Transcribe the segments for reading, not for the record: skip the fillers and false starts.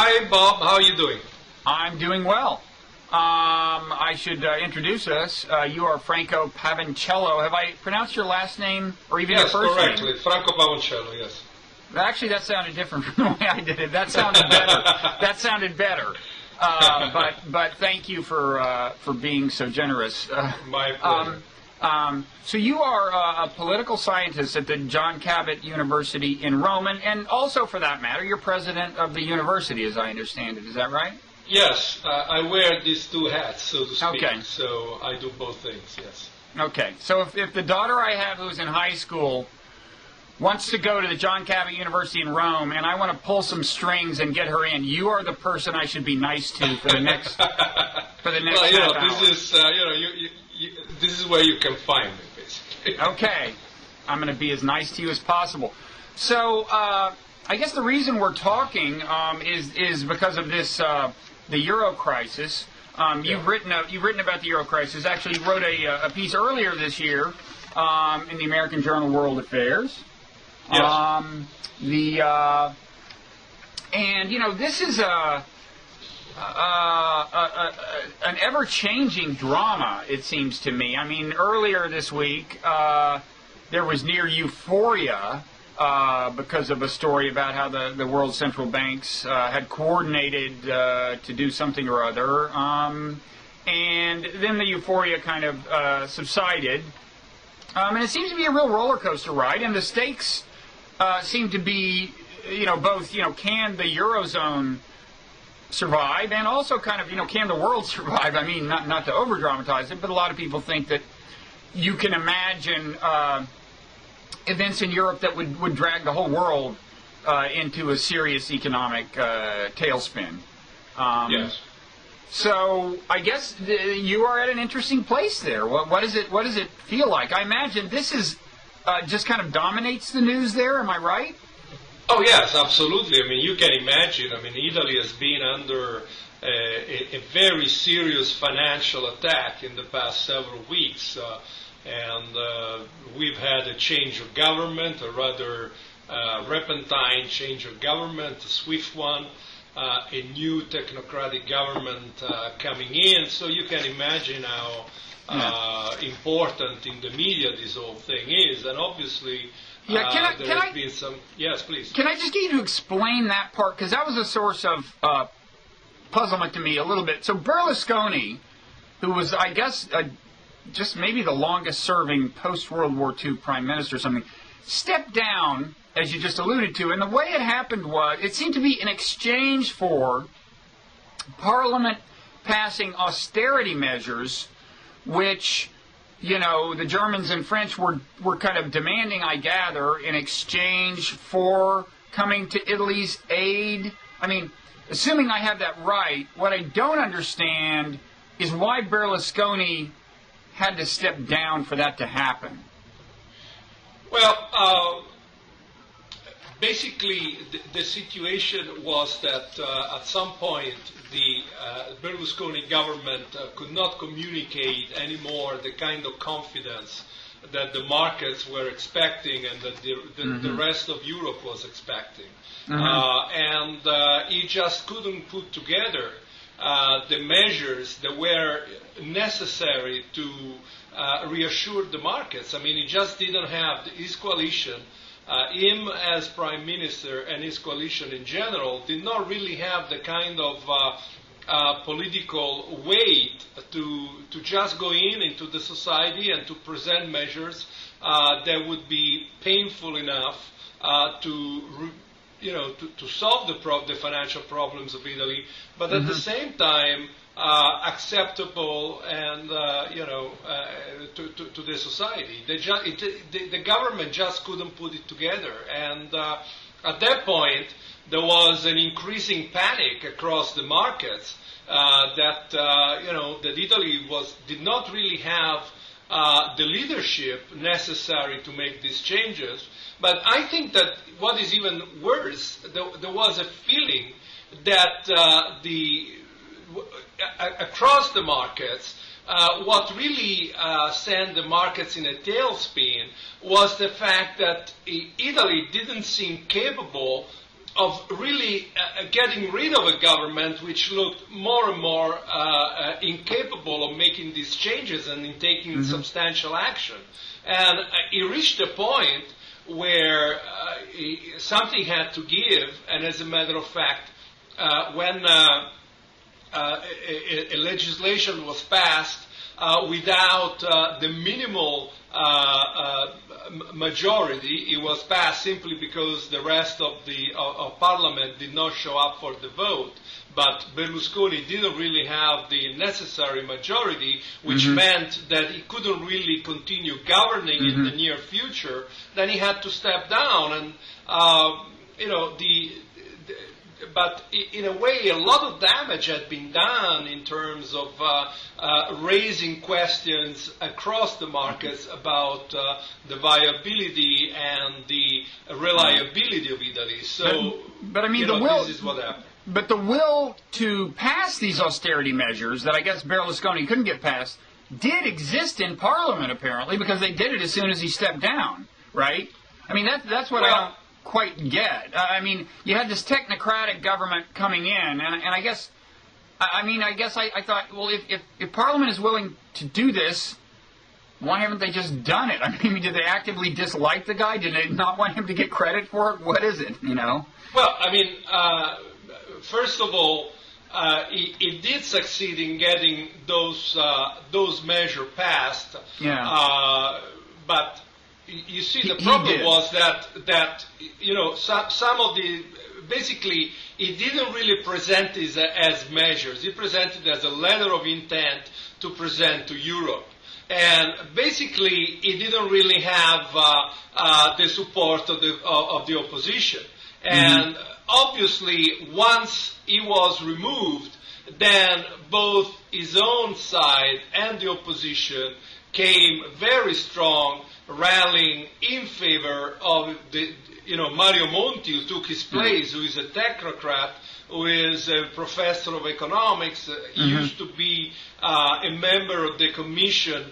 Hi, Bob. How are you doing? I'm doing well. I should introduce us. You are Franco Pavoncello. Have I pronounced your last name or even your first Yes, correctly. name? Franco Pavoncello, yes. Actually, that sounded different from the way I did it. That sounded better. That sounded better. But thank you for being so generous. My pleasure. So you are a political scientist at the John Cabot University in Rome, and also, for that matter, you're president of the university, as I understand it. Is that right? Yes, I wear these two hats, so to speak. Okay. So I do both things, yes. Okay. So if the daughter I have who's in high school wants to go to the John Cabot University in Rome, and I want to pull some strings and get her in, you are the person I should be nice to for the next well, half hour. this is this is where you can find me, basically. Okay. I'm going to be as nice to you as possible. So I guess the reason we're talking is because of this the Euro crisis. You've written about the Euro crisis. Actually, you wrote a piece earlier this year in the American Journal World Affairs. Yes. And you know, this is an ever-changing drama, it seems to me. I mean, earlier this week there was near euphoria because of a story about how the world central banks had coordinated to do something or other, and then the euphoria kind of subsided, and it seems to be a real roller coaster ride, and the stakes seem to be, both, can the Eurozone survive, and also kind of, can the world survive? I mean, not to over-dramatize it, but a lot of people think that you can imagine events in Europe that would drag the whole world into a serious economic tailspin. Yes. So I guess you are at an interesting place there. What does it feel like? I imagine this is just kind of dominates the news there. Am I right? Oh yes, absolutely. I mean, you can imagine. I mean, Italy has been under a very serious financial attack in the past several weeks. And we've had a change of government, a rather repentant change of government, a swift one, a new technocratic government coming in. So you can imagine how important in the media this whole thing is. And obviously, there has been some... Yes, please. Can I just get you to explain that part? Because that was a source of puzzlement to me a little bit. So Berlusconi, who was, I guess... just maybe the longest-serving post-World War II prime minister or something, stepped down, as you just alluded to, and the way it happened was, it seemed to be in exchange for Parliament passing austerity measures, which, the Germans and French were kind of demanding, I gather, in exchange for coming to Italy's aid. I mean, assuming I have that right, what I don't understand is why Berlusconi had to step down for that to happen. Well, basically, the situation was that at some point the Berlusconi government could not communicate anymore the kind of confidence that the markets were expecting and that the rest of Europe was expecting. And he just couldn't put together the measures that were necessary to reassure the markets. I mean, he just didn't have his coalition, him as prime minister and his coalition in general, did not really have the kind of political weight to just go into the society and to present measures that would be painful enough to solve the financial problems of Italy, but at the same time acceptable and to the society. The government just couldn't put it together, and at that point there was an increasing panic across the markets that Italy did not really have the leadership necessary to make these changes. But I think that what is even worse, there was a feeling that across the markets, what really sent the markets in a tailspin was the fact that Italy didn't seem capable really getting rid of a government which looked more and more incapable of making these changes and in taking substantial action. And he reached a point where something had to give, and as a matter of fact, when a legislation was passed without the minimal majority, it was passed simply because the rest of the of Parliament did not show up for the vote. But Berlusconi didn't really have the necessary majority, which meant that he couldn't really continue governing in the near future. Then he had to step down, and but in a way, a lot of damage had been done in terms of raising questions across the markets about the viability and the reliability of Italy. So, but I mean, this is what happened. But the will to pass these austerity measures that I guess Berlusconi couldn't get passed did exist in Parliament, apparently, because they did it as soon as he stepped down, right? I mean, that's what I don't quite get. I mean, you had this technocratic government coming in, and I guess, I thought, well, if Parliament is willing to do this, why haven't they just done it? I mean, did they actively dislike the guy? Did they not want him to get credit for it? What is it, Well, I mean, first of all, it did succeed in getting those measures passed. Yeah. But you see, the problem was that some of the basically it didn't really present it as measures. It presented as a letter of intent to present to Europe. And basically, it didn't really have the support of the opposition. And obviously, once he was removed, then both his own side and the opposition came very strong, rallying in favor of Mario Monti, who took his place, who is a technocrat, who is a professor of economics. He used to be a member of the Commission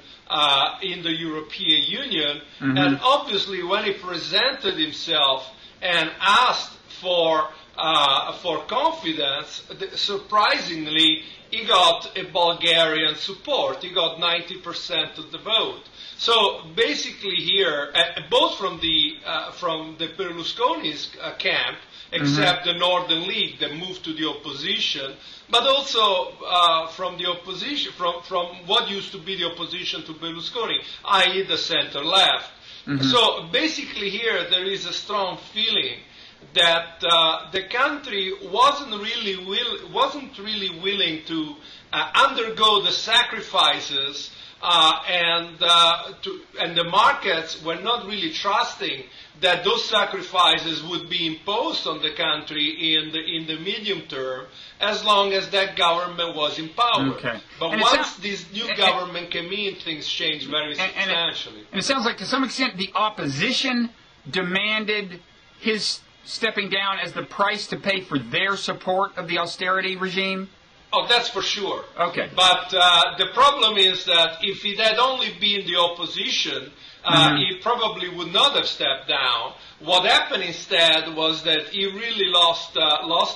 in the European Union. And obviously, when he presented himself and asked for confidence, surprisingly, he got a Bulgarian support. He got 90% of the vote. So basically here, both from the Berlusconi's camp, except the Northern League that moved to the opposition, but also from the opposition, from what used to be the opposition to Berlusconi, i.e. the center-left. So basically here there is a strong feeling that the country wasn't really willing to undergo the sacrifices, and the markets were not really trusting that those sacrifices would be imposed on the country in the medium term, as long as that government was in power. Okay. But once this new government came in, things changed very substantially. And it sounds like to some extent the opposition demanded his stepping down as the price to pay for their support of the austerity regime? Oh, that's for sure. Okay. But the problem is that if it had only been the opposition, he probably would not have stepped down. What happened instead was that he really lost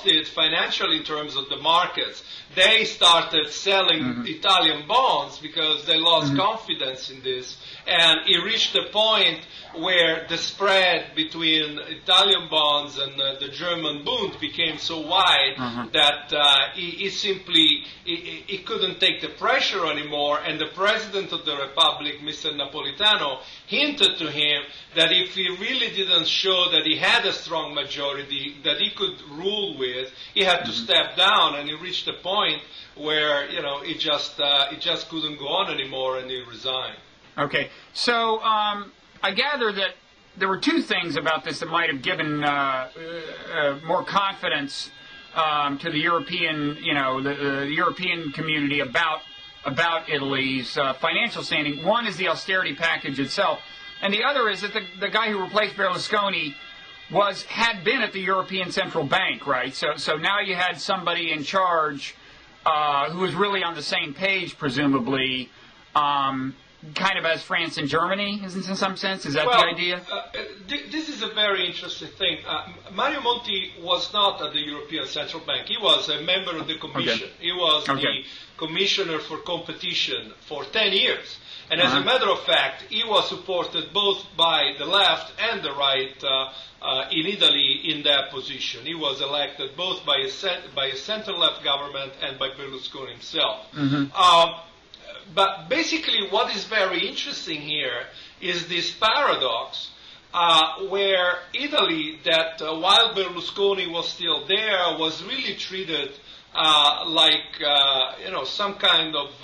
it financially in terms of the markets. They started selling Italian bonds because they lost confidence in this. And he reached a point where the spread between Italian bonds and the German Bund became so wide that he simply couldn't take the pressure anymore. And the President of the Republic, Mr. Napolitano, hinted to him that if he really didn't show that he had a strong majority that he could rule with, he had to step down. And he reached a point where it just couldn't go on anymore, and he resigned. Okay, so I gather that there were two things about this that might have given more confidence to the European, the European community about Italy's financial standing. One is the austerity package itself, and the other is that the guy who replaced Berlusconi had been at the European Central Bank, right? So now you had somebody in charge who was really on the same page, presumably. kind of as France and Germany, in some sense? Is that well, the idea? This is a very interesting thing. Mario Monti was not at the European Central Bank. He was a member of the Commission. He was the Commissioner for Competition for 10 years. And as a matter of fact, he was supported both by the left and the right in Italy in that position. He was elected both by a center-left government and by Berlusconi himself. But basically what is very interesting here is this paradox where Italy, that while Berlusconi was still there, was really treated like some kind of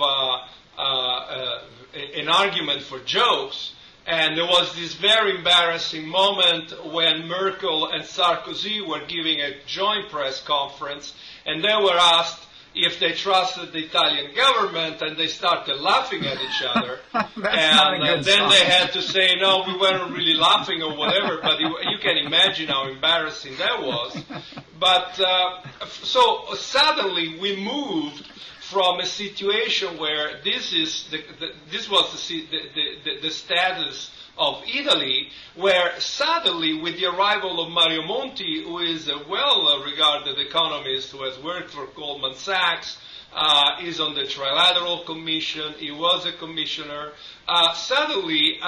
an argument for jokes. And there was this very embarrassing moment when Merkel and Sarkozy were giving a joint press conference, and they were asked if they trusted the Italian government, and they started laughing at each other. And then they had to say, no, we weren't really laughing or whatever, but you can imagine how embarrassing that was. But so suddenly we moved from a situation where this was the status of Italy, where suddenly with the arrival of Mario Monti, who is a well-regarded economist who has worked for Goldman Sachs, is on the Trilateral Commission, he was a commissioner, suddenly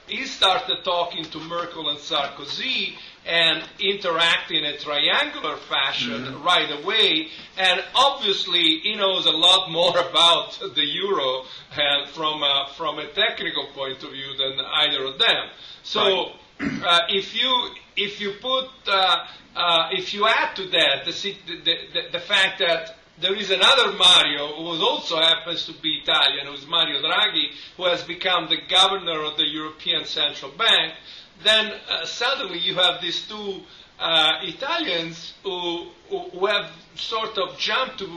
he started talking to Merkel and Sarkozy and interact in a triangular fashion right away, and obviously he knows a lot more about the euro from a technical point of view than either of them. So if you add to that the fact that there is another Mario who also happens to be Italian, who is Mario Draghi, who has become the governor of the European Central Bank, then suddenly you have these two Italians who have sort of jumped to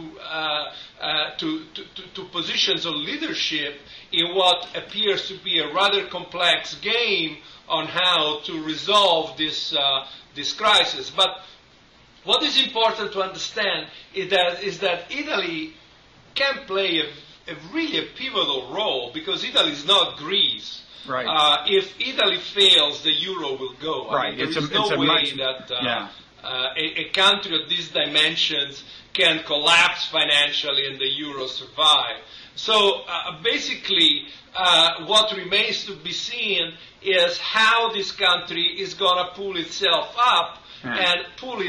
positions of leadership in what appears to be a rather complex game on how to resolve this crisis. But what is important to understand is that Italy can play a really pivotal role, because Italy is not Greece. Right. If Italy fails, the euro will go. Right. There is no way that a country of these dimensions can collapse financially and the euro survive. So basically, what remains to be seen is how this country is going to pull itself up and pull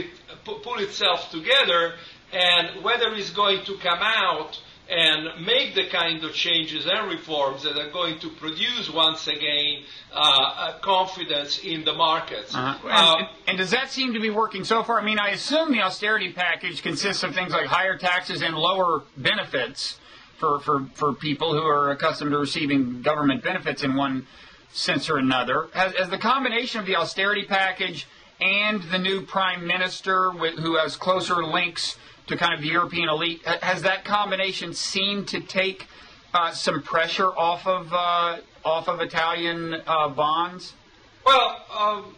itself together, and whether it's going to come out and make the kind of changes and reforms that are going to produce, once again, confidence in the markets. And does that seem to be working so far? I mean, I assume the austerity package consists of things like higher taxes and lower benefits for people who are accustomed to receiving government benefits in one sense or another. Has the combination of the austerity package and the new prime minister who has closer links to kind of the European elite, has that combination seemed to take some pressure off of Italian bonds? Well,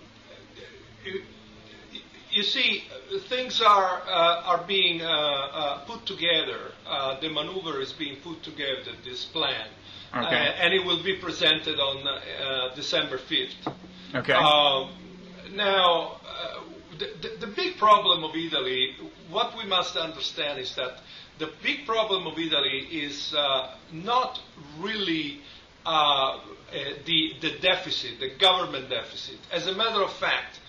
you see, things are being put together. The maneuver is being put together, this plan, and it will be presented on December 5th. Okay. Now, the big problem of Italy, what we must understand is that the big problem of Italy is not really the deficit, the government deficit. As a matter of fact,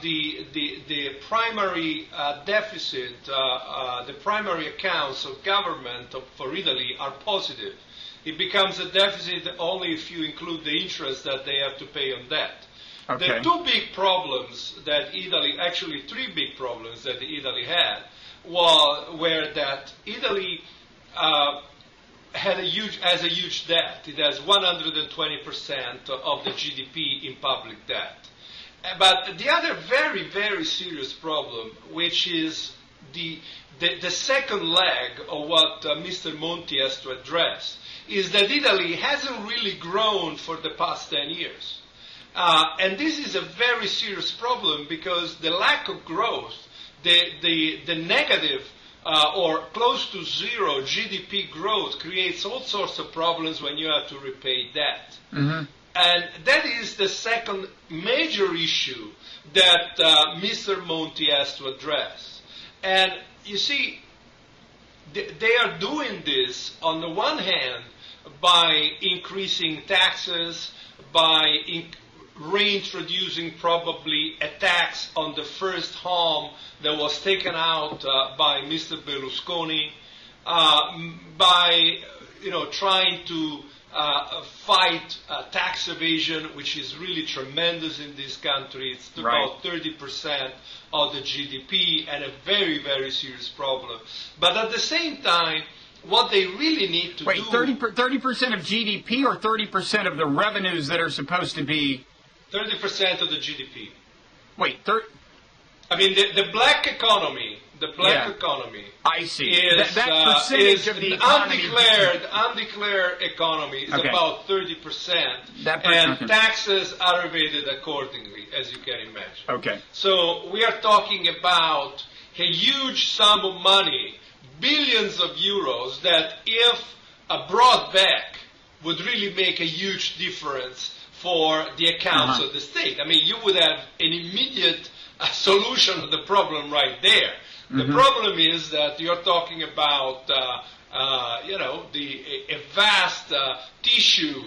the primary deficit, the primary accounts of government for Italy are positive. It becomes a deficit only if you include the interest that they have to pay on debt. Okay. The two big problems that Italy, actually three big problems that Italy had, were that Italy has a huge debt. It has 120% of the GDP in public debt. But the other very, very serious problem, which is the second leg of what Mr. Monti has to address, is that Italy hasn't really grown for the past 10 years. And this is a very serious problem, because the lack of growth, the negative or close to zero GDP growth creates all sorts of problems when you have to repay debt. Mm-hmm. And that is the second major issue that Mr. Monti has to address. And you see, they are doing this, on the one hand, by increasing taxes, by reintroducing probably a tax on the first home that was taken out by Mr. Berlusconi, by trying to fight tax evasion, which is really tremendous in this country. It's about 30% of the GDP and a very, very serious problem. But at the same time, what they really need to do... Wait, 30% of GDP or 30% of the revenues that are supposed to be... 30% of the GDP. Wait, I mean, the black economy, economy... I see. Is, that percentage of the economy... Undeclared economy is about 30%. And taxes are evaded accordingly, as you can imagine. Okay. So we are talking about a huge sum of money, billions of euros, that if brought back would really make a huge difference for the accounts of the state. I mean, you would have an immediate solution of the problem right there. The problem is that you're talking about, a vast tissue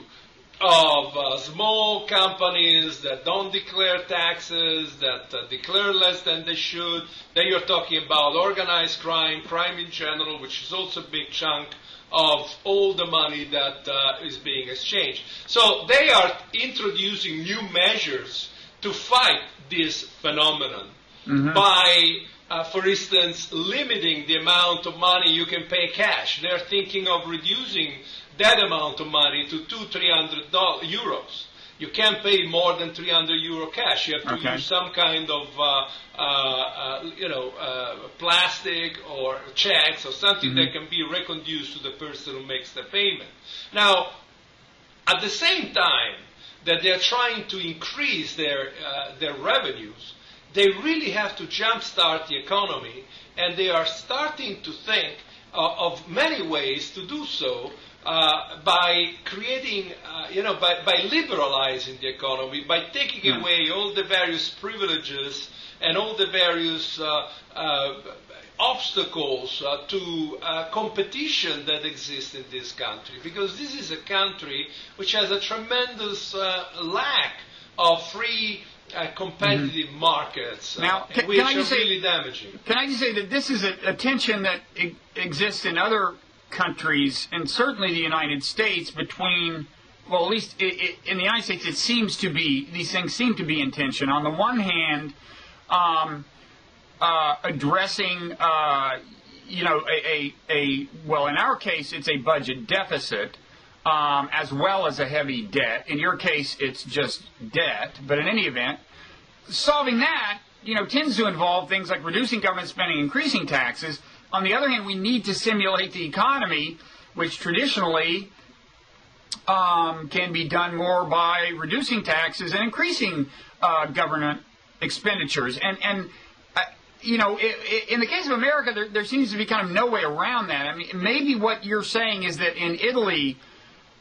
of small companies that don't declare taxes, that declare less than they should. Then you're talking about organized crime, crime in general, which is also a big chunk of all the money that is being exchanged. So they are introducing new measures to fight this phenomenon by, for instance, limiting the amount of money you can pay cash. They're thinking of reducing that amount of money to €300. You can't pay more than €300 cash. You have to use some kind of, plastic or checks or something that can be reconduced to the person who makes the payment. Now, at the same time that they're trying to increase their revenues, they really have to jumpstart the economy, and they are starting to think of many ways to do so. By creating, by liberalizing the economy, by taking away all the various privileges and all the various obstacles to competition that exists in this country. Because this is a country which has a tremendous lack of free competitive markets, which are really damaging. Can I just say that this is a tension that exists in other countries, and certainly the United States, between, well, at least in the United States, it seems to be, these things seem to be in tension. On the one hand, addressing, well, in our case, it's a budget deficit, as well as a heavy debt. In your case, it's just debt, but in any event, solving that, tends to involve things like reducing government spending, increasing taxes. On the other hand, we need to stimulate the economy, which traditionally can be done more by reducing taxes and increasing government expenditures. And in the case of America, there seems to be kind of no way around that. I mean, maybe what you're saying is that in Italy,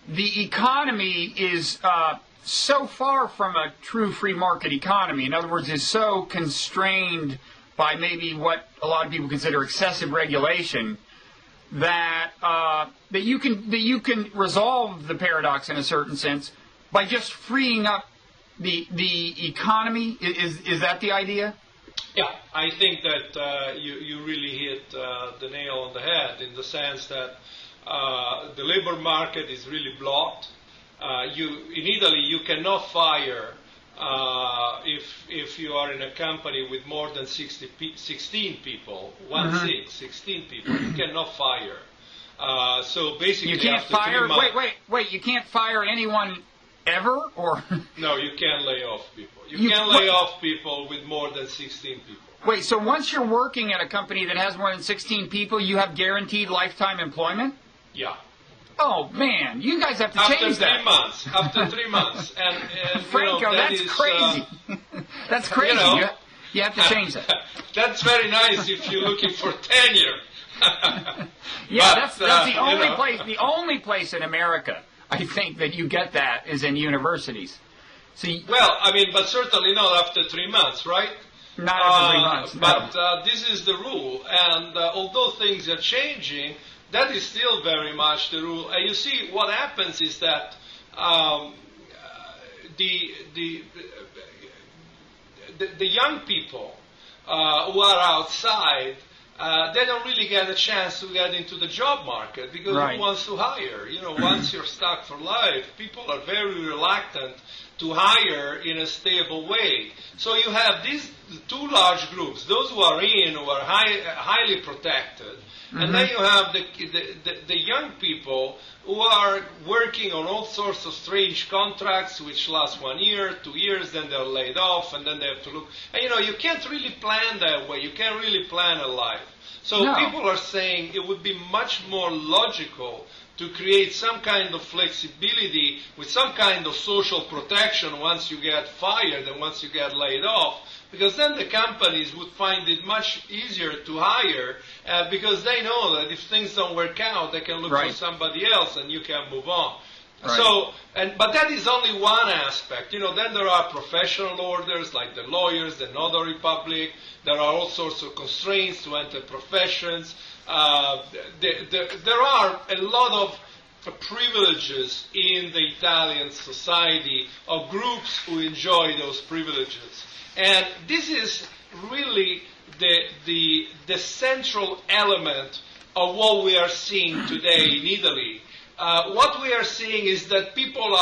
the economy is so far from a true free market economy. In other words, is so constrained by maybe what a lot of people consider excessive regulation, that that you can resolve the paradox in a certain sense by just freeing up the economy. Is that the idea? Yeah, I think that you really hit the nail on the head, in the sense that the labor market is really blocked. In Italy, you cannot fire. If you are in a company with more than 16 people, 16 people, you cannot fire. So basically, you can't fire. Wait! You can't fire anyone ever, or no? You can't lay off people. You can't lay off people with more than 16 people. Wait. So once you're working at a company that has more than 16 people, you have guaranteed lifetime employment? Yeah. Oh man, you guys have to change that. After 3 months, and Franco, that's crazy. That's crazy. You have to change that. That's very nice if you're looking for tenure. Yeah, that's the only place. The only place in America, I think, that you get that is in universities. See, well, I mean, but certainly not after 3 months, right? not after 3 months. No. But this is the rule, and although things are changing, that is still very much the rule. And you see, what happens is that the young people who are outside, they don't really get a chance to get into the job market because who wants to hire? You know, once you're stuck for life, people are very reluctant to hire in a stable way. So you have these two large groups, those who are in, who are highly protected, and then you have the young people who are working on all sorts of strange contracts which last 1 year, 2 years, then they're laid off, and then they have to look. And you know, you can't really plan that way. You can't really plan a life. So people are saying it would be much more logical to create some kind of flexibility with some kind of social protection once you get fired and once you get laid off, because then the companies would find it much easier to hire because they know that if things don't work out, they can look for somebody else and you can move on. Right. So, but that is only one aspect. You know, then there are professional orders like the lawyers, the notary public. There are all sorts of constraints to enter professions. There are a lot of privileges in the Italian society of groups who enjoy those privileges. And this is really the central element of what we are seeing today in Italy. What we are seeing is that people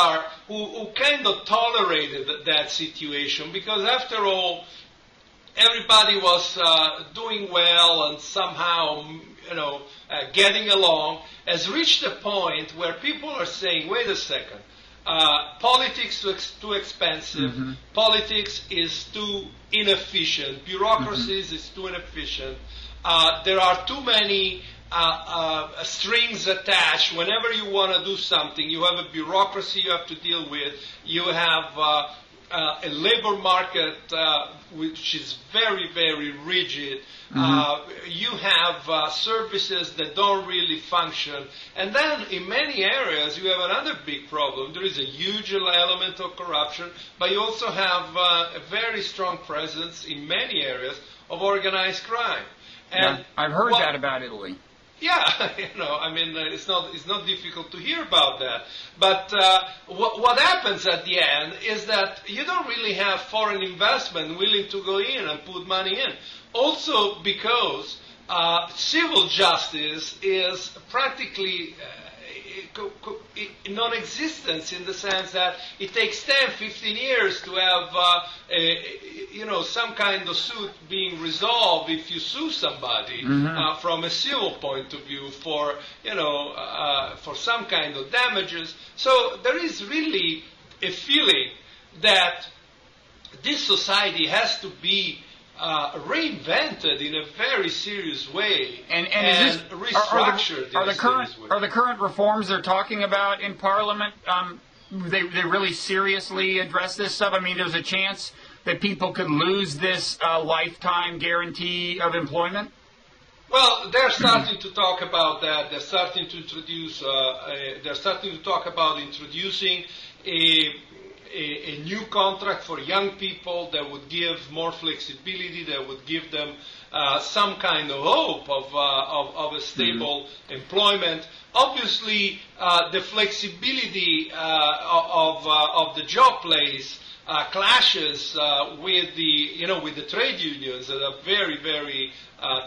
who kind of tolerated that situation because, after all, everybody was doing well and somehow, getting along, has reached a point where people are saying, wait a second, politics is too expensive, politics is too inefficient, bureaucracies is too inefficient, there are too many strings attached. Whenever you want to do something, you have a bureaucracy you have to deal with. You have a labor market which is very, very rigid. You have services that don't really function. And then in many areas you have another big problem. There is a huge element of corruption, but you also have a very strong presence in many areas of organized crime. And I've heard that about Italy. Yeah, it's not difficult to hear about that. But what happens at the end is that you don't really have foreign investment willing to go in and put money in. Also because civil justice is practically non-existence, in the sense that it takes 10, 15 years to have some kind of suit being resolved if you sue somebody from a civil point of view for some kind of damages. So there is really a feeling that this society has to be reinvented in a very serious way and restructured. Are the current reforms they're talking about in Parliament? They really seriously address this stuff? I mean, there's a chance that people could lose this lifetime guarantee of employment? Well, they're starting to talk about that. They're starting to talk about introducing a new contract for young people that would give more flexibility, that would give them some kind of hope of a stable employment. Obviously, the flexibility of the job place clashes with the trade unions that are very, very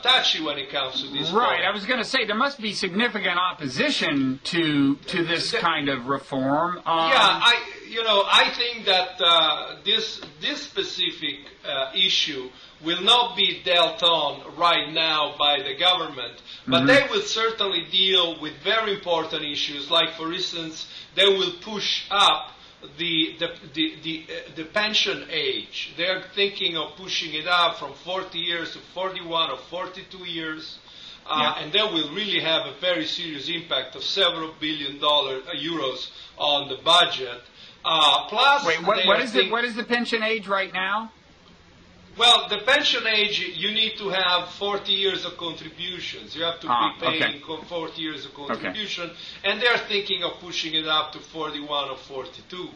touchy when it comes to this. Right. I was going to say there must be significant opposition to this kind of reform. I think that this specific issue will not be dealt on right now by the government, but they will certainly deal with very important issues, like, for instance, they will push up the pension age. They're thinking of pushing it up from 40 years to 41 or 42 years. And that will really have a very serious impact of several billion euros on the budget. Plus, wait, what is the pension age right now? Well, the pension age, you need to have 40 years of contributions. You have to be paying 40 years of contribution, and they're thinking of pushing it up to 41 or 42.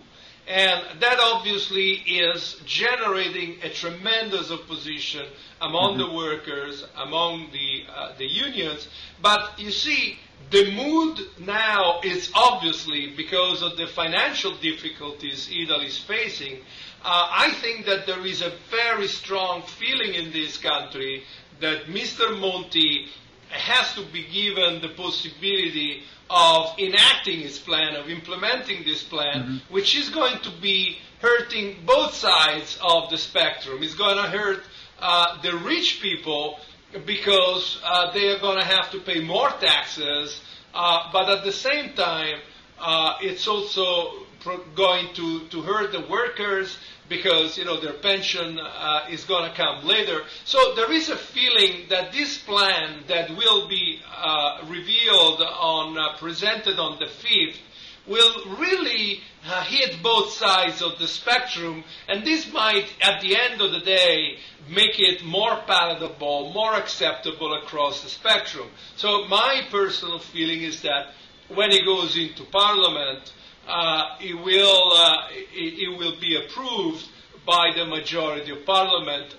And that obviously is generating a tremendous opposition among the workers, among the unions. But you see, the mood now is obviously, because of the financial difficulties Italy is facing, I think that there is a very strong feeling in this country that Mr. Monti has to be given the possibility of enacting his plan, of implementing this plan, which is going to be hurting both sides of the spectrum. It's going to hurt the rich people because they are going to have to pay more taxes, but at the same time, it's also going to hurt the workers because, you know, their pension is going to come later. So there is a feeling that this plan that will be revealed presented on the 5th will really hit both sides of the spectrum, and this might, at the end of the day, make it more palatable, more acceptable across the spectrum. So my personal feeling is that when it goes into Parliament, it will be approved by the majority of Parliament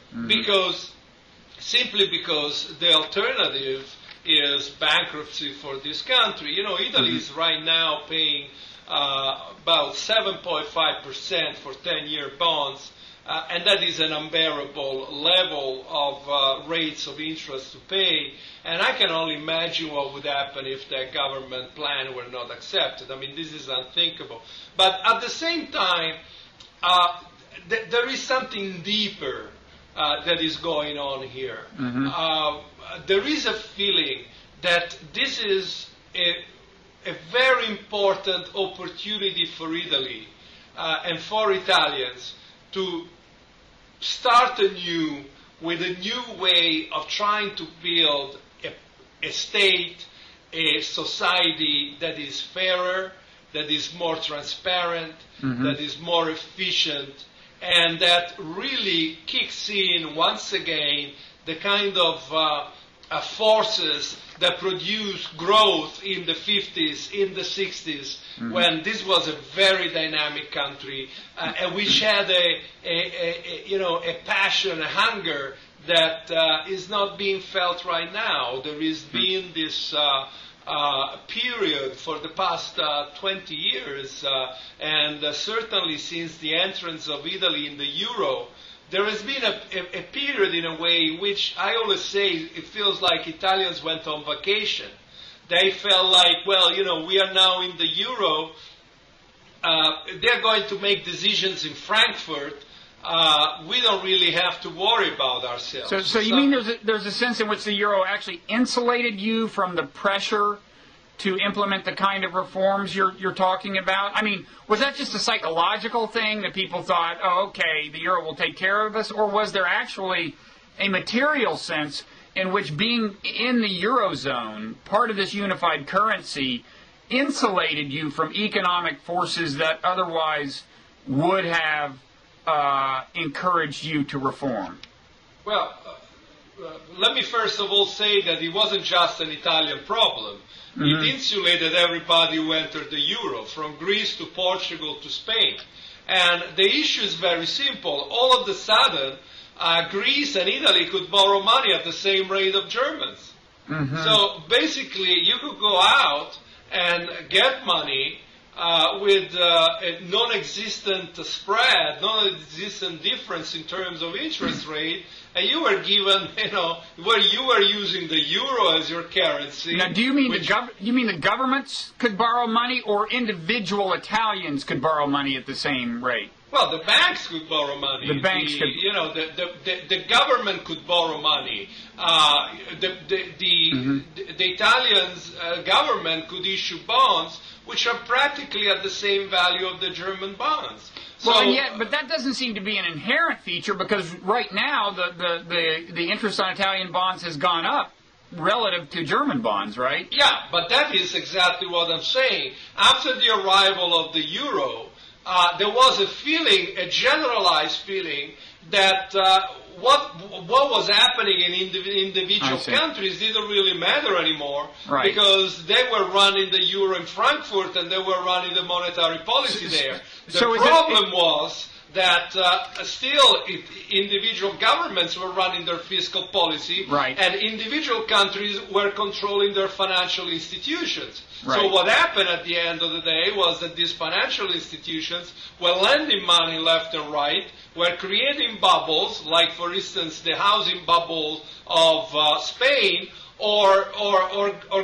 simply because the alternative is bankruptcy for this country. You know, Italy is right now paying about 7.5% for 10-year bonds, and that is an unbearable level of rates of interest to pay. And I can only imagine what would happen if that government plan were not accepted. I mean, this is unthinkable. But at the same time, there is something deeper that is going on here. There is a feeling that this is a very important opportunity for Italy and for Italians to start anew with a new way of trying to build a state, a society that is fairer, that is more transparent, that is more efficient, and that really kicks in once again the kind of forces that produced growth in the 50s, in the 60s, when this was a very dynamic country, and which had a passion, a hunger that is not being felt right now. There has been this period for the past 20 years, and certainly since the entrance of Italy in the Euro, there has been a period in a way in which I always say it feels like Italians went on vacation. They felt like, well, you know, we are now in the Euro. They're going to make decisions in Frankfurt. We don't really have to worry about ourselves. So you mean there's a sense in which the Euro actually insulated you from the pressure to implement the kind of reforms you're talking about? I mean, was that just a psychological thing that people thought, oh, okay, the Euro will take care of us? Or was there actually a material sense in which being in the Eurozone, part of this unified currency, insulated you from economic forces that otherwise would have encouraged you to reform? Well, let me first of all say that it wasn't just an Italian problem. It insulated everybody who entered the Euro, from Greece to Portugal to Spain. And the issue is very simple. All of a sudden, Greece and Italy could borrow money at the same rate of Germans. So basically, you could go out and get money with a non-existent spread, non-existent difference in terms of interest rate, and you were given, you know, where you were using the euro as your currency. Now, do you mean the governments could borrow money, or individual Italians could borrow money at the same rate? Well, the banks could borrow money. The banks could. You know, the government could borrow money. The Italians' government could issue bonds, which are practically at the same value of the German bonds. Well, and yet, but that doesn't seem to be an inherent feature, because right now the interest on Italian bonds has gone up relative to German bonds, right? Yeah, but that is exactly what I'm saying. After the arrival of the euro, there was a feeling, a generalized feeling, that what was happening in individual countries didn't really matter anymore, because they were running the euro in Frankfurt and they were running the monetary policy there. The problem was that still individual governments were running their fiscal policy, and individual countries were controlling their financial institutions. So what happened at the end of the day was that these financial institutions were lending money left and right, were creating bubbles, like for instance the housing bubble of Spain, or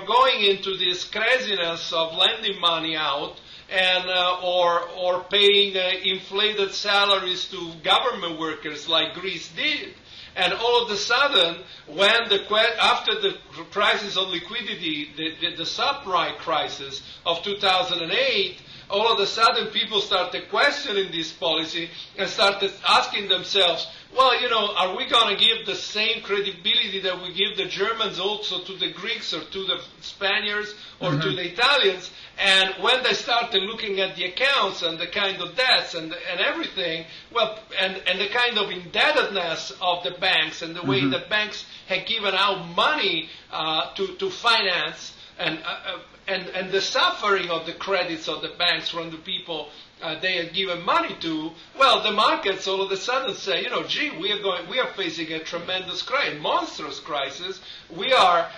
going into this craziness of lending money out, and or paying inflated salaries to government workers like Greece did. And all of a sudden, when after the crisis of liquidity, the subprime crisis of 2008, all of a sudden people started questioning this policy and started asking themselves, well, you know, are we going to give the same credibility that we give the Germans also to the Greeks or to the Spaniards or to the Italians? And when they started looking at the accounts and the kind of debts and everything, well, and the kind of indebtedness of the banks and the way the banks had given out money to finance and the suffering of the credits of the banks from the people they had given money to, well, the markets all of a sudden say, you know, gee, we are facing a tremendous crisis, monstrous crisis. We are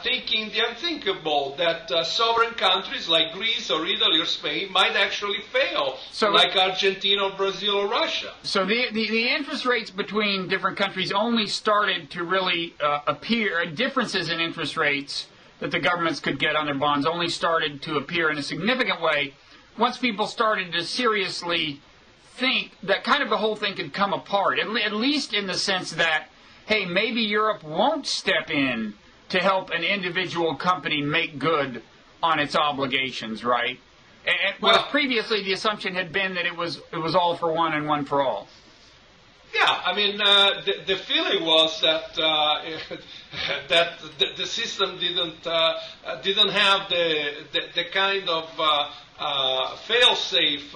thinking the unthinkable, that sovereign countries like Greece or Italy or Spain might actually fail, like Argentina or Brazil or Russia. So the interest rates between different countries only started to really appear, differences in interest rates that the governments could get on their bonds only started to appear in a significant way once people started to seriously think that kind of the whole thing could come apart, at least in the sense that, hey, maybe Europe won't step in to help an individual company make good on its obligations, right? Well, previously the assumption had been that it was all for one and one for all. Yeah, I mean, the feeling was that that the system didn't have the kind of fail-safe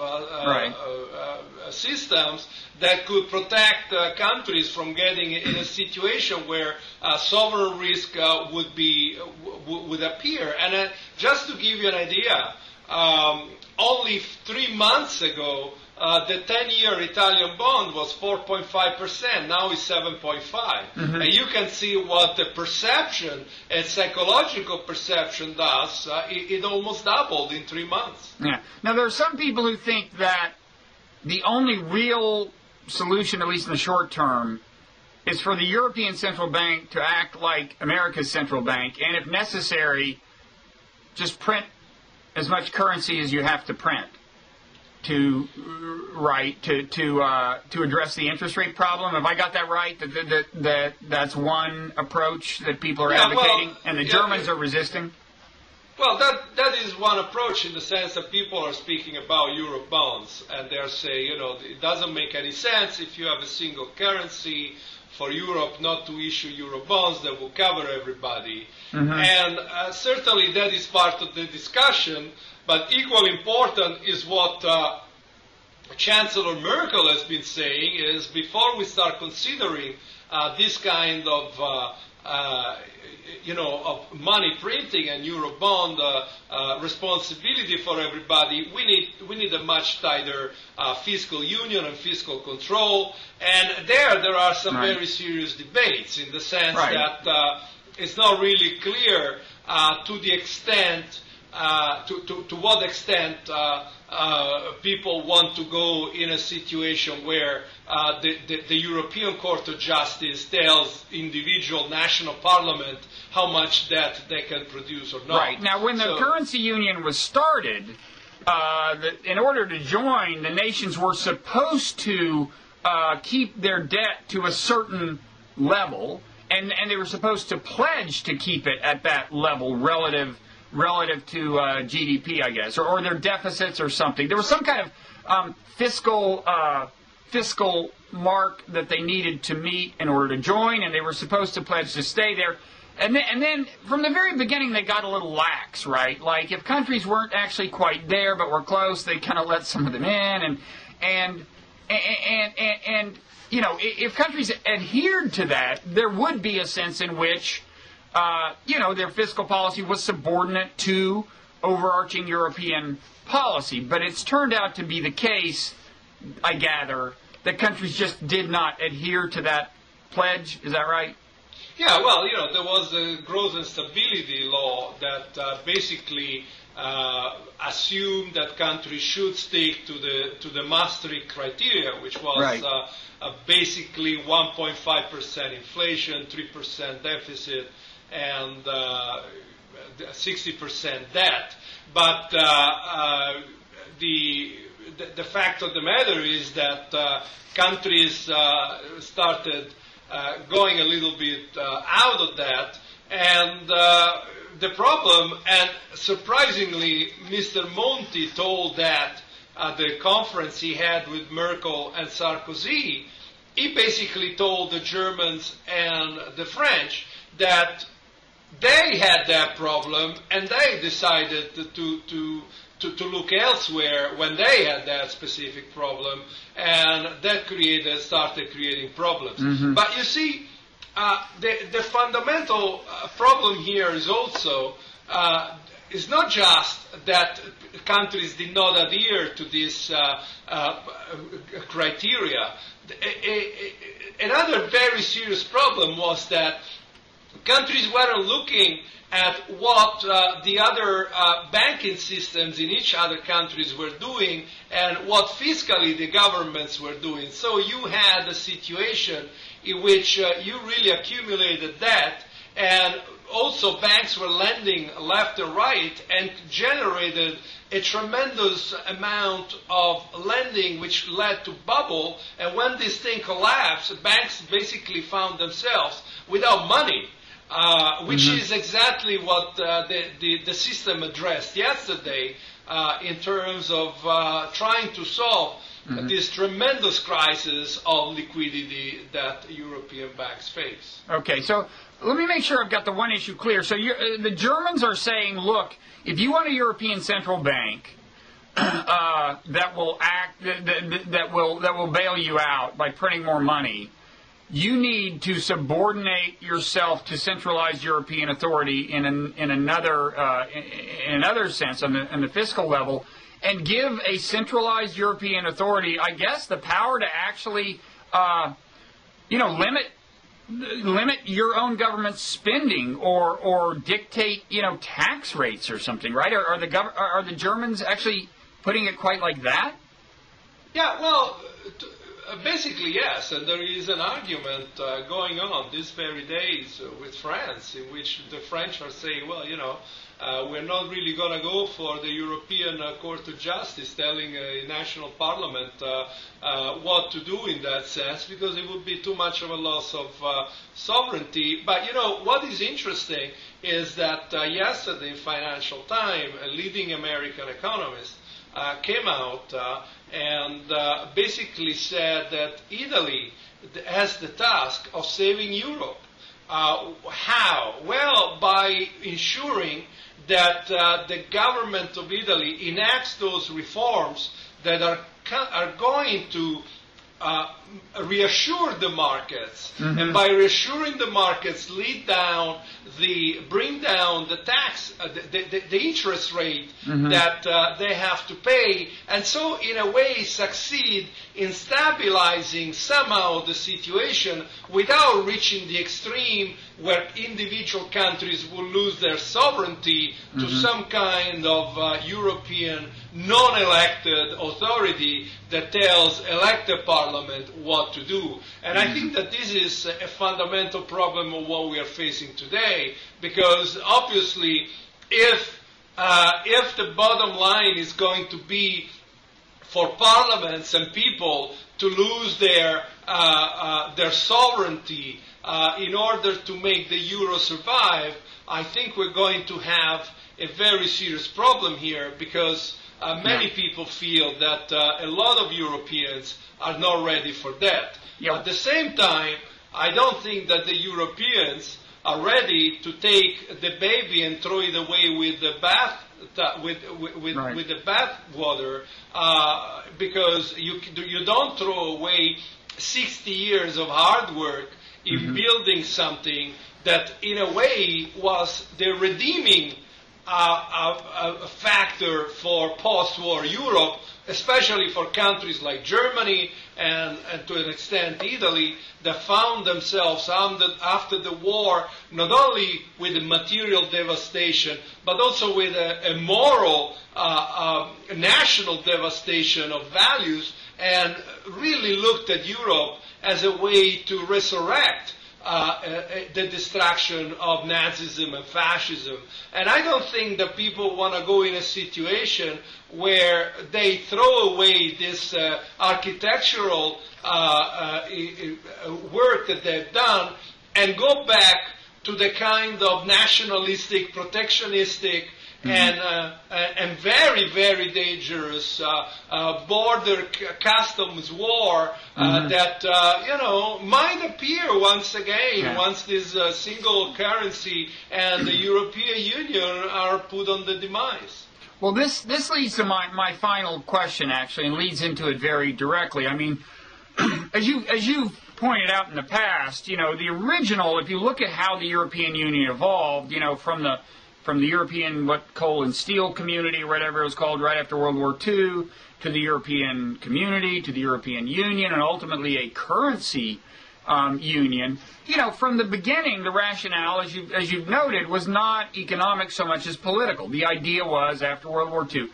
systems that could protect countries from getting in a situation where sovereign risk would appear. And just to give you an idea, only 3 months ago, the 10-year Italian bond was 4.5%. Now it's 7.5%. And you can see what the perception and psychological perception does. It almost doubled in 3 months. Yeah. Now, there are some people who think that the only real solution, at least in the short term, is for the European Central Bank to act like America's central bank, and if necessary, just print as much currency as you have to print to address the interest rate problem. Have I got that right? That's one approach that people are advocating, and the Germans are resisting? Well, that is one approach in the sense that people are speaking about euro bonds, and they're saying, you know, it doesn't make any sense if you have a single currency for Europe not to issue euro bonds that will cover everybody. And certainly that is part of the discussion, but equally important is what Chancellor Merkel has been saying is, before we start considering this kind of of money printing and Eurobond responsibility for everybody, we need a much tighter fiscal union and fiscal control. And there are some very serious debates in the sense that it's not really clear to the extent, to what extent people want to go in a situation where the European Court of Justice tells individual national parliament how much debt they can produce or not. Right. Now, when the currency union was started, in order to join, the nations were supposed to keep their debt to a certain level, and they were supposed to pledge to keep it at that level relative to GDP, I guess, or their deficits or something. There was some kind of fiscal mark that they needed to meet in order to join, and they were supposed to pledge to stay there. And then from the very beginning, they got a little lax, right? Like, if countries weren't actually quite there but were close, they kind of let some of them in, and if countries adhered to that, there would be a sense in which, their fiscal policy was subordinate to overarching European policy. But it's turned out to be the case, I gather, that countries just did not adhere to that pledge. Is that right? Yeah, well, there was the growth and stability law that basically assumed that countries should stick to the Maastricht criteria, which was right. Basically 1.5% inflation, 3% deficit, and 60% debt. But the fact of the matter is that countries started going a little bit out of that, and the problem, and surprisingly, Mr. Monti told that at the conference he had with Merkel and Sarkozy. He basically told the Germans and the French that they had that problem, and they decided to look elsewhere when they had that specific problem, and that started creating problems. Mm-hmm. But you see, the fundamental problem here is also is not just that countries did not adhere to this criteria. Another very serious problem was that countries weren't looking at what the other banking systems in each other countries were doing and what fiscally the governments were doing. So you had a situation in which you really accumulated debt, and also banks were lending left and right and generated a tremendous amount of lending which led to bubble, and when this thing collapsed, banks basically found themselves without money. Which is exactly what the system addressed yesterday in terms of trying to solve this tremendous crisis of liquidity that European banks face. Okay, so let me make sure I've got the one issue clear. So the Germans are saying, look, if you want a European central bank that will act, that will bail you out by printing more money, you need to subordinate yourself to centralized European authority in another sense, on the fiscal level, and give a centralized European authority, I guess, the power to actually, limit your own government's spending or dictate, tax rates or something, right? Are the Germans actually putting it quite like that? Yeah, well. Basically, yes, and there is an argument going on these very days with France, in which the French are saying, well, we're not really going to go for the European Court of Justice telling a national parliament what to do in that sense, because it would be too much of a loss of sovereignty. But, what is interesting is that yesterday in Financial Times, a leading American economist came out and basically said that Italy has the task of saving Europe. How? Well, by ensuring that the government of Italy enacts those reforms that are going to reassure the markets, and by reassuring the markets, bring down the tax, the interest rate that they have to pay, and so in a way succeed in stabilizing somehow the situation without reaching the extreme where individual countries will lose their sovereignty to some kind of European non-elected authority that tells elected parliament what to do. And I think that this is a fundamental problem of what we are facing today, because obviously if the bottom line is going to be for parliaments and people to lose their sovereignty in order to make the euro survive, I think we're going to have a very serious problem here, because many people feel that a lot of Europeans are not ready for that. At the same time, I don't think that the Europeans are ready to take the baby and throw it away with the bath with the bath water, because you don't throw away 60 years of hard work in building something that, in a way, was the redeeming factor for post-war Europe, especially for countries like Germany and to an extent Italy, that found themselves after the war not only with the material devastation, but also with a moral, national devastation of values, and really looked at Europe as a way to resurrect the destruction of Nazism and fascism. And I don't think that people want to go in a situation where they throw away this architectural work that they've done and go back to the kind of nationalistic, protectionistic, and very, very dangerous border customs war that might appear once again once this single currency and the European Union are put on the demise. Well, this leads to my final question, actually, and leads into it very directly. I mean, as you pointed out in the past, the original, if you look at how the European Union evolved, from the European coal and steel community, whatever it was called, right after World War II, to the European community, to the European Union, and ultimately a currency union. From the beginning, the rationale, as you've noted, was not economic so much as political. The idea was, after World War II,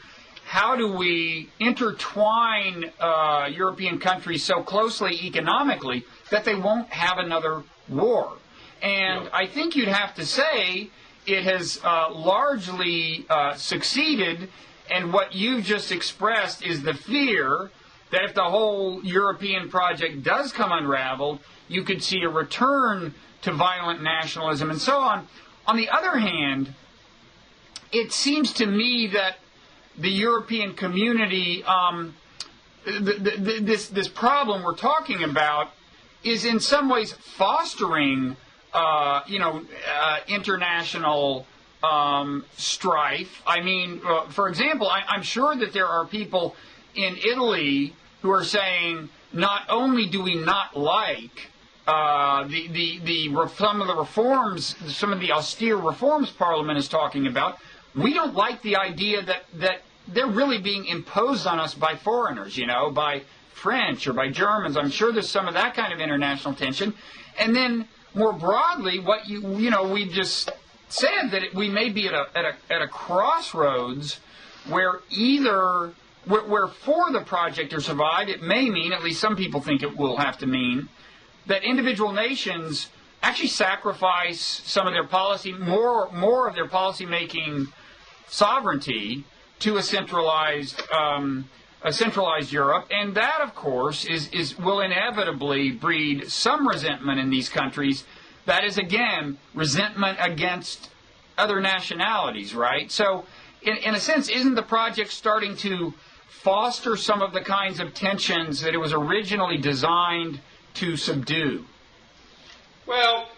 how do we intertwine European countries so closely economically that they won't have another war? And I think you'd have to say it has largely succeeded, and what you've just expressed is the fear that if the whole European project does come unraveled, you could see a return to violent nationalism and so on. On the other hand, it seems to me that the European community, this problem we're talking about, is in some ways fostering international strife. I mean, for example, I'm sure that there are people in Italy who are saying, not only do we not like some of the reforms, some of the austere reforms Parliament is talking about, we don't like the idea that they're really being imposed on us by foreigners, by French or by Germans. I'm sure there's some of that kind of international tension. And then more broadly, what we just said, that we may be at a crossroads where where for the project to survive, it may mean, at least some people think it will have to mean, that individual nations actually sacrifice some of their policy, more of their policy-making sovereignty to a centralized Europe, and that, of course, will inevitably breed some resentment in these countries. That is, again, resentment against other nationalities, right? So, in a sense, isn't the project starting to foster some of the kinds of tensions that it was originally designed to subdue? Well,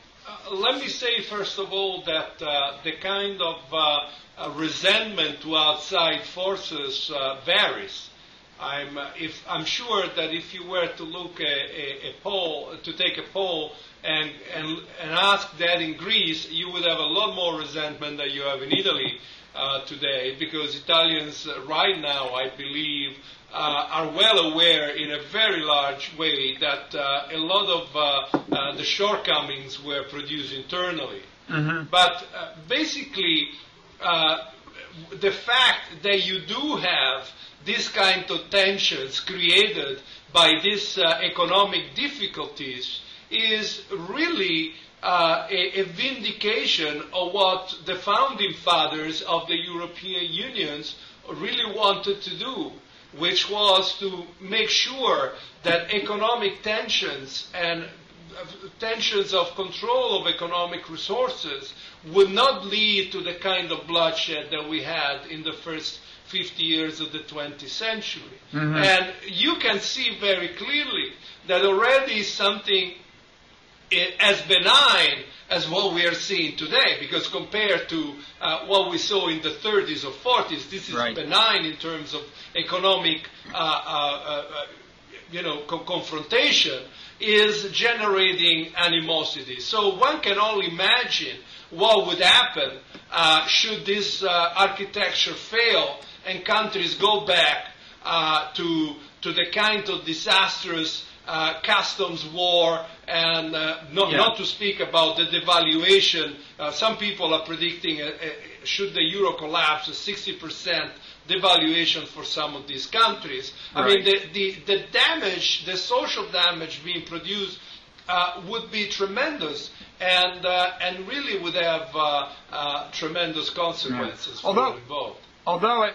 let me say, first of all, that the kind of resentment to outside forces varies. I'm sure that if you were to look take a poll and ask that in Greece, you would have a lot more resentment than you have in Italy today, because Italians right now, I believe, are well aware in a very large way that a lot of the shortcomings were produced internally. But basically, the fact that you do have this kind of tensions created by these economic difficulties is really a vindication of what the founding fathers of the European Union really wanted to do, which was to make sure that economic tensions and tensions of control of economic resources would not lead to the kind of bloodshed that we had in the first 50 years of the 20th century. And you can see very clearly that already something as benign as what we are seeing today, because compared to what we saw in the 30s or 40s, this is benign in terms of economic confrontation is generating animosity. So one can only imagine what would happen should this architecture fail and countries go back to the kind of disastrous customs war, and not to speak about the devaluation. Some people are predicting, should the euro collapse, a 60% devaluation for some of these countries. Right. I mean, the damage, the social damage being produced would be tremendous, and really would have tremendous consequences for the involved. Although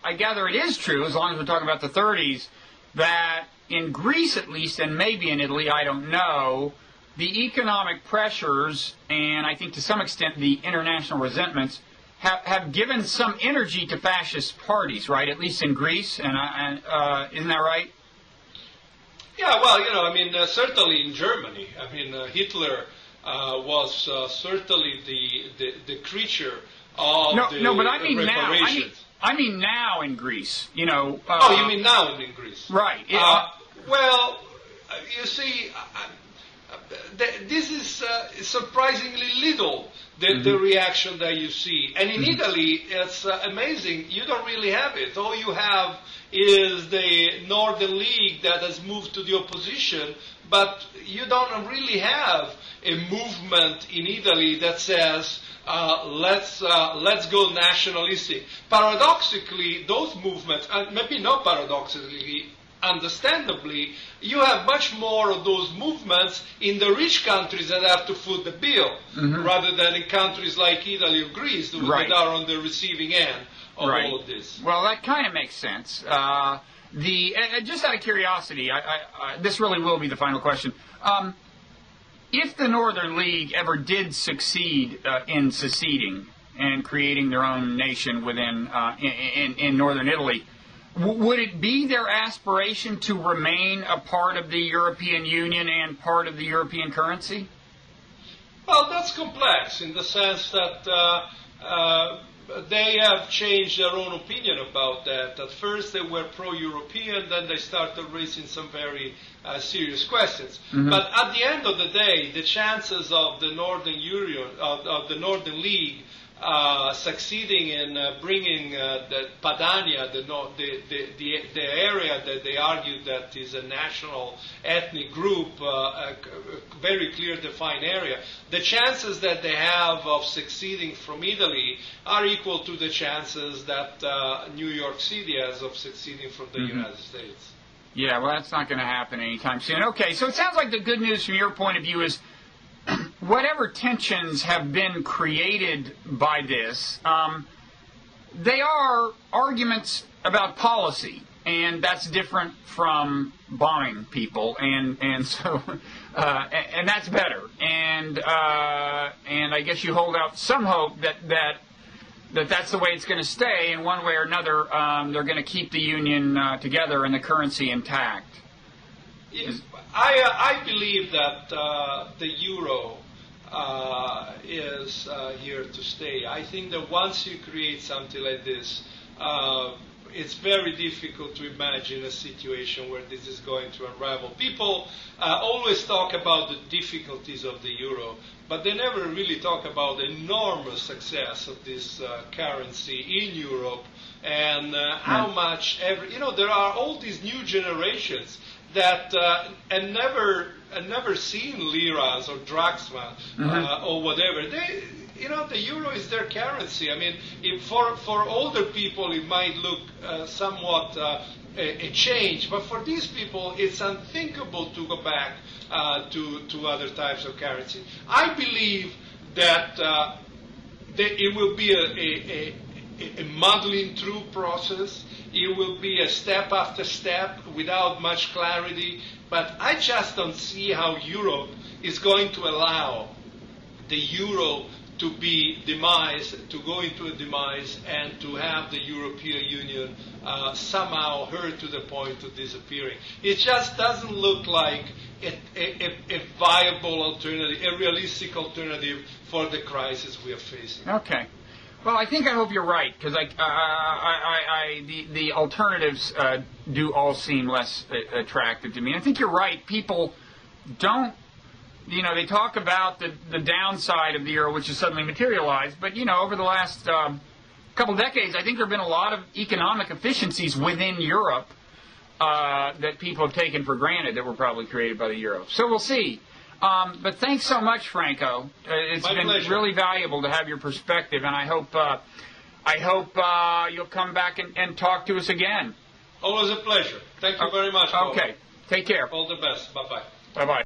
I gather it is true, as long as we're talking about the 30s, that in Greece at least, and maybe in Italy, I don't know, the economic pressures, and I think to some extent the international resentments, have given some energy to fascist parties, right? At least in Greece, and isn't that right? Yeah, well, certainly in Germany. Hitler was certainly the creature of but I mean reparations. now. I mean now in Greece. You mean now in Greece? Right. Well, you see, this is surprisingly little, the reaction that you see. And in Italy, it's amazing. You don't really have it. All you have is the Northern League that has moved to the opposition, but you don't really have a movement in Italy that says, let's go nationalistic. Paradoxically, those movements, and maybe not paradoxically, understandably, you have much more of those movements in the rich countries that have to foot the bill, rather than in countries like Italy or Greece that are on the receiving end of all of this. Well, that kind of makes sense. Just out of curiosity, this really will be the final question. If the Northern League ever did succeed in seceding and creating their own nation within in northern Italy, would it be their aspiration to remain a part of the European Union and part of the European currency? Well, that's complex in the sense that they have changed their own opinion about that. At first they were pro-European, then they started raising some very serious questions. But at the end of the day, the chances of the Northern Union, of the Northern League, succeeding in bringing the Padania, the area that they argued that is a national ethnic group, a very clear defined area, the chances that they have of succeeding from Italy are equal to the chances that New York City has of succeeding from the United States. Yeah, well, that's not going to happen anytime soon. Okay, so it sounds like the good news from your point of view is whatever tensions have been created by this, they are arguments about policy, and that's different from bombing people, and so and that's better. And I guess you hold out some hope that's the way it's going to stay, and one way or another, they're going to keep the union together and the currency intact. I believe that the euro is here to stay. I think that once you create something like this, it's very difficult to imagine a situation where this is going to unravel. People always talk about the difficulties of the euro, but they never really talk about the enormous success of this currency in Europe, and how much there are all these new generations that and never seen liras or drachma or whatever. The euro is their currency. I mean, for older people it might look somewhat a change, but for these people it's unthinkable to go back to other types of currency. I believe that it will be a muddling through process. It will be a step after step without much clarity, but I just don't see how Europe is going to allow the euro to be demised, to go into a demise, and to have the European Union somehow hurt to the point of disappearing. It just doesn't look like a viable alternative, a realistic alternative for the crisis we are facing. Okay. Well, I hope you're right, because the alternatives do all seem less attractive to me. I think you're right. People don't, they talk about the downside of the euro, which has suddenly materialized, but, over the last couple decades, I think there have been a lot of economic efficiencies within Europe that people have taken for granted that were probably created by the euro. So we'll see. But thanks so much, Franco. It's My been pleasure. really valuable to have your perspective, and I hope you'll come back and talk to us again. Always a pleasure. Thank you very much, Paul. Okay. Take care. All the best. Bye-bye. Bye-bye.